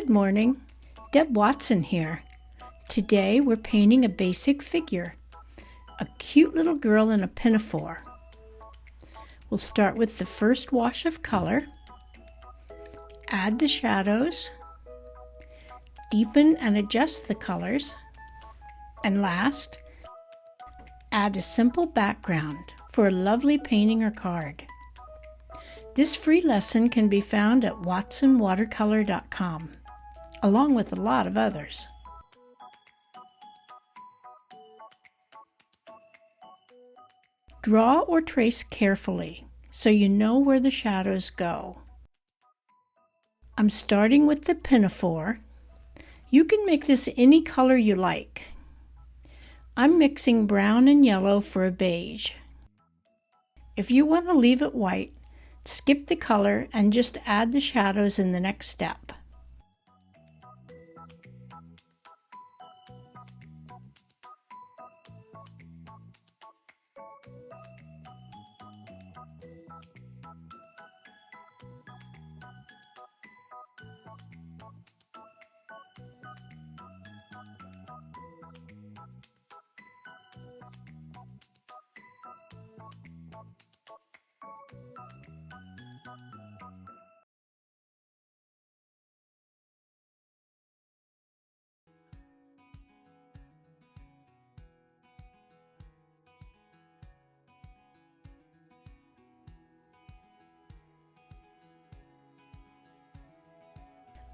Good morning, Deb Watson here. Today we're painting a basic figure, a cute little girl in a pinafore. We'll start with the first wash of color, add the shadows, deepen and adjust the colors, and last, add a simple background for a lovely painting or card. This free lesson can be found at watsonwatercolor.com, along with a lot of others. Draw or trace carefully so you know where the shadows go. I'm starting with the pinafore. You can make this any color you like. I'm mixing brown and yellow for a beige. If you want to leave it white, skip the color and just add the shadows in the next step.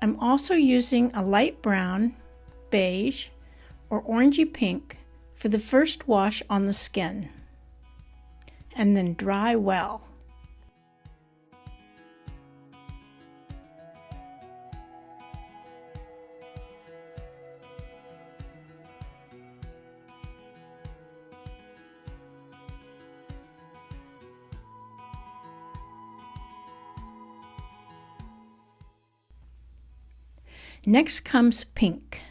I'm also using a light brown, beige, or orangey pink for the first wash on the skin, and then dry well. Next comes pink.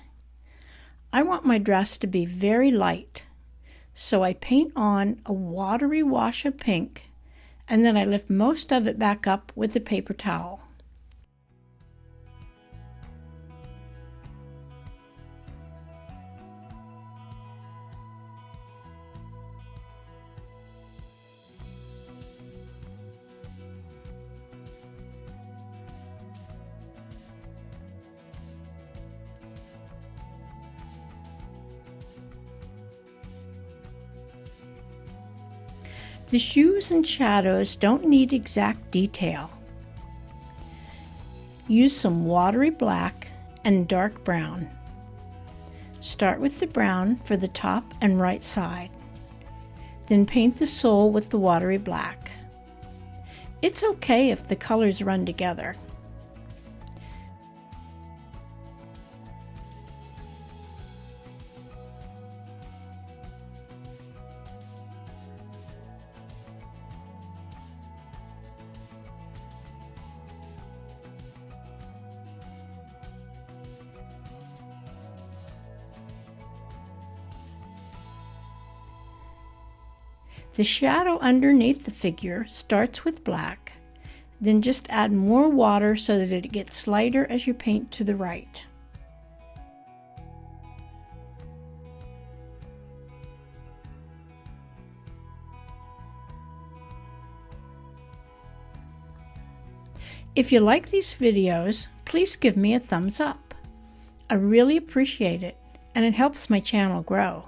I want my dress to be very light, so I paint on a watery wash of pink, and then I lift most of it back up with a paper towel. The shoes and shadows don't need exact detail. Use some watery black and dark brown. Start with the brown for the top and right side. Then paint the sole with the watery black. It's okay if the colors run together. The shadow underneath the figure starts with black, then just add more water so that it gets lighter as you paint to the right. If you like these videos, please give me a thumbs up. I really appreciate it, and it helps my channel grow.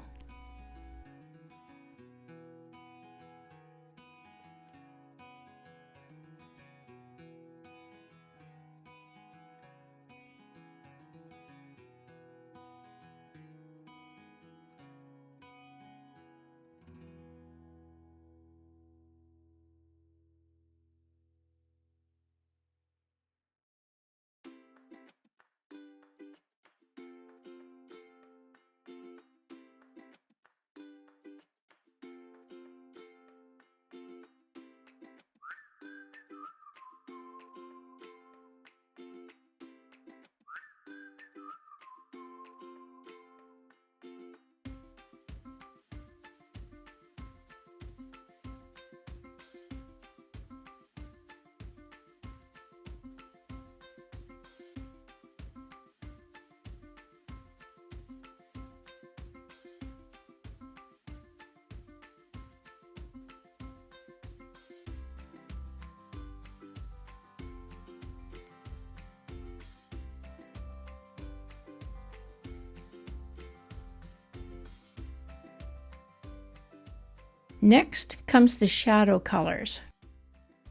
Next comes the shadow colors.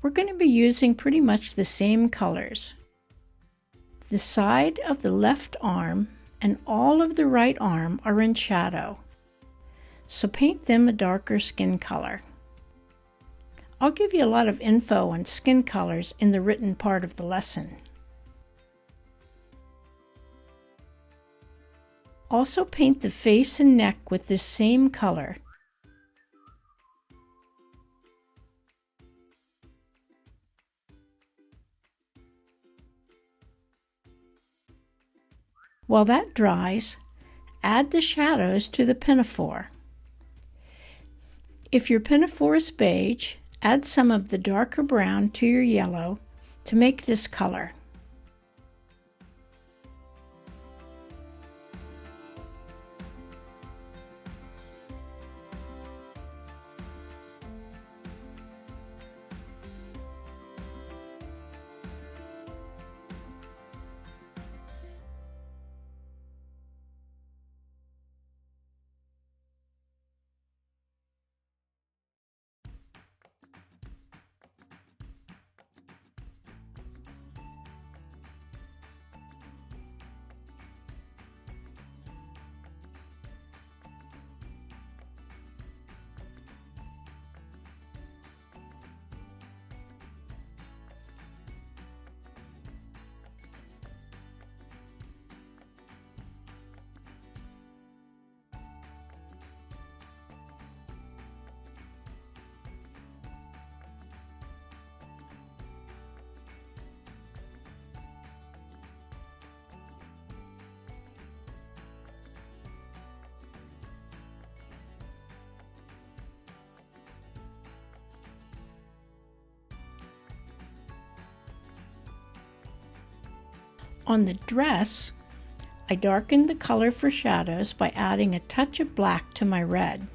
We're going to be using pretty much the same colors. The side of the left arm and all of the right arm are in shadow, so paint them a darker skin color. I'll give you a lot of info on skin colors in the written part of the lesson. Also paint the face and neck with this same color. While that dries, add the shadows to the pinafore. If your pinafore is beige, add some of the darker brown to your yellow to make this color. On the dress, I darkened the color for shadows by adding a touch of black to my red.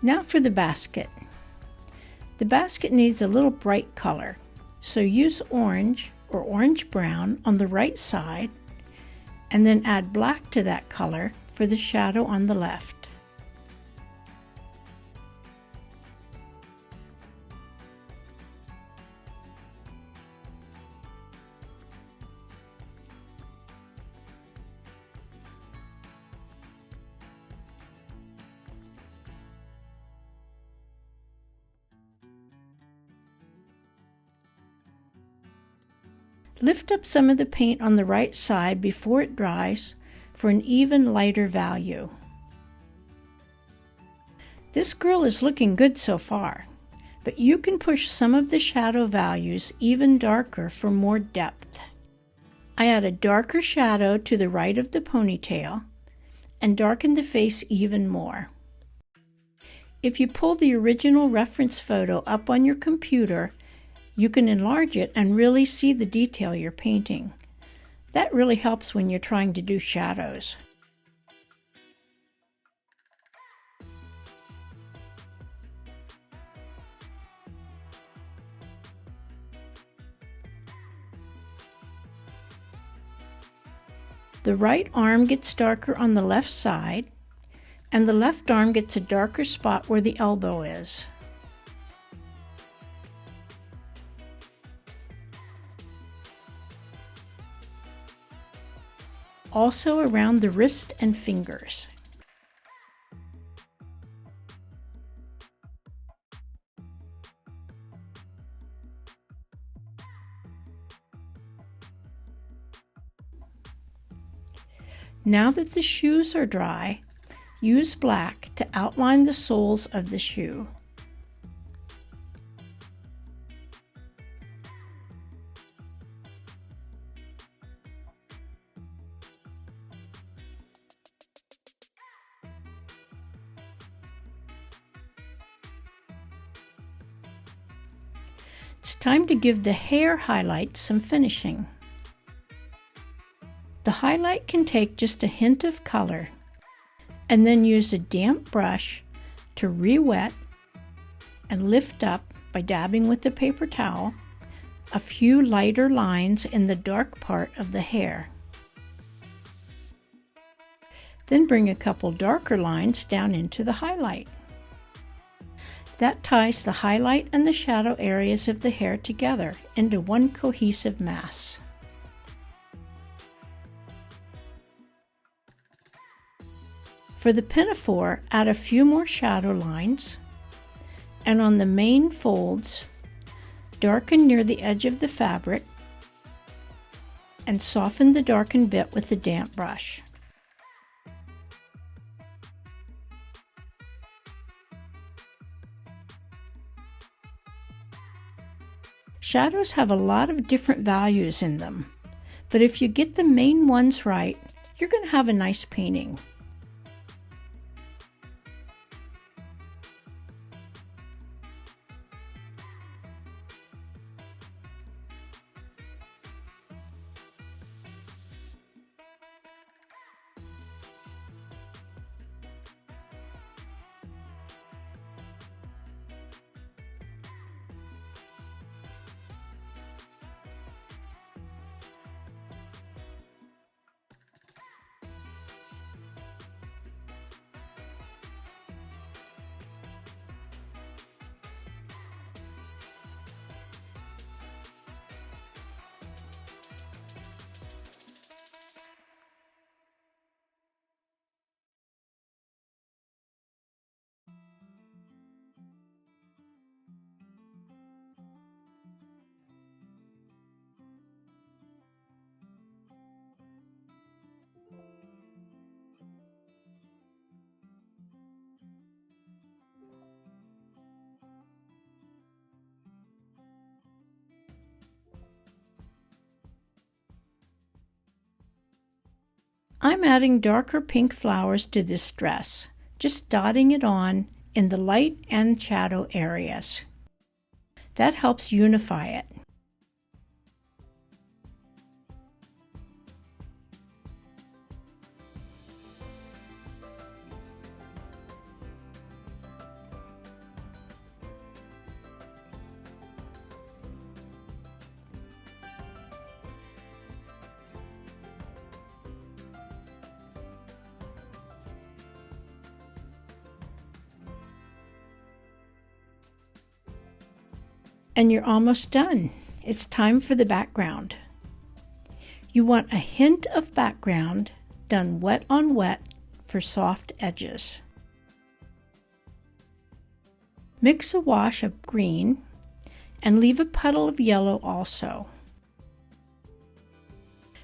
Now for the basket. The basket needs a little bright color, so use orange or orange brown on the right side and then add black to that color for the shadow on the left. Lift up some of the paint on the right side before it dries for an even lighter value. This girl is looking good so far, but you can push some of the shadow values even darker for more depth. I add a darker shadow to the right of the ponytail and darken the face even more. If you pull the original reference photo up on your computer, you can enlarge it and really see the detail you're painting. That really helps when you're trying to do shadows. The right arm gets darker on the left side, and the left arm gets a darker spot where the elbow is. Also around the wrist and fingers. Now that the shoes are dry, use black to outline the soles of the shoe. It's time to give the hair highlight some finishing. The highlight can take just a hint of color, and then use a damp brush to re-wet and lift up by dabbing with the paper towel a few lighter lines in the dark part of the hair. Then bring a couple darker lines down into the highlight. That ties the highlight and the shadow areas of the hair together into one cohesive mass. For the pinafore, add a few more shadow lines, and on the main folds, darken near the edge of the fabric and soften the darkened bit with a damp brush. Shadows have a lot of different values in them, but if you get the main ones right, you're going to have a nice painting. I'm adding darker pink flowers to this dress, just dotting it on in the light and shadow areas. That helps unify it. And you're almost done. It's time for the background. You want a hint of background done wet on wet for soft edges. Mix a wash of green and leave a puddle of yellow also.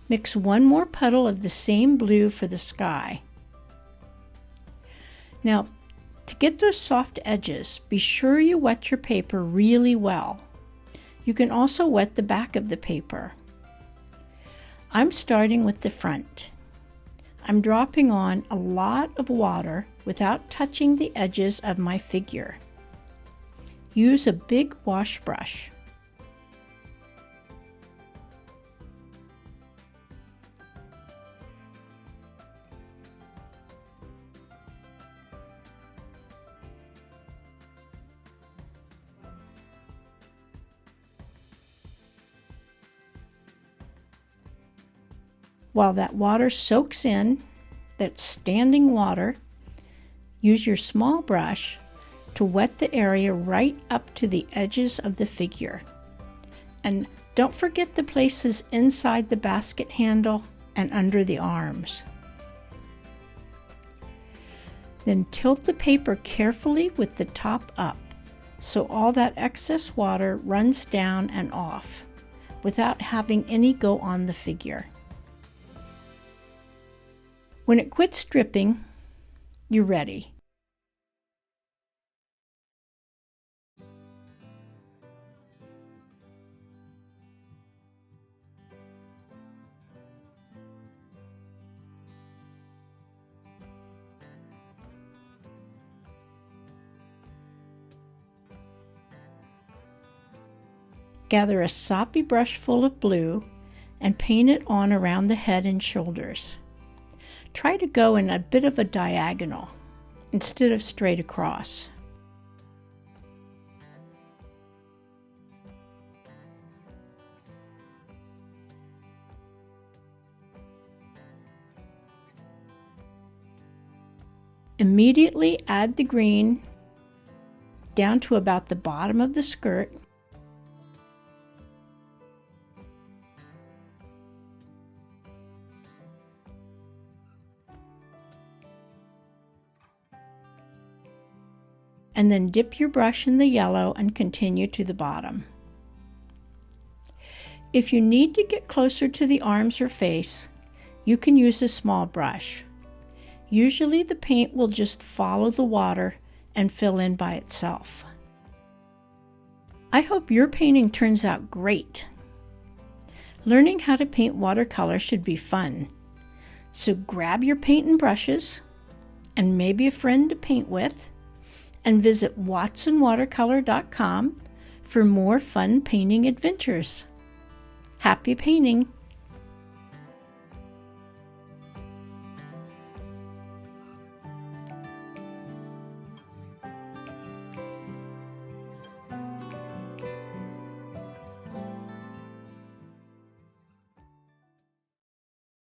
Mix one more puddle of the same blue for the sky. Now, to get those soft edges, be sure you wet your paper really well. You can also wet the back of the paper. I'm starting with the front. I'm dropping on a lot of water without touching the edges of my figure. Use a big wash brush. While that water soaks in, that standing water, use your small brush to wet the area right up to the edges of the figure. And don't forget the places inside the basket handle and under the arms. Then tilt the paper carefully with the top up so all that excess water runs down and off without having any go on the figure. When it quits dripping, you're ready. Gather a soppy brush full of blue and paint it on around the head and shoulders. Try to go in a bit of a diagonal instead of straight across. Immediately add the green down to about the bottom of the skirt. And then dip your brush in the yellow and continue to the bottom. If you need to get closer to the arms or face, you can use a small brush. Usually the paint will just follow the water and fill in by itself. I hope your painting turns out great. Learning how to paint watercolor should be fun. So grab your paint and brushes, and maybe a friend to paint with, and visit watsonwatercolor.com for more fun painting adventures. Happy painting!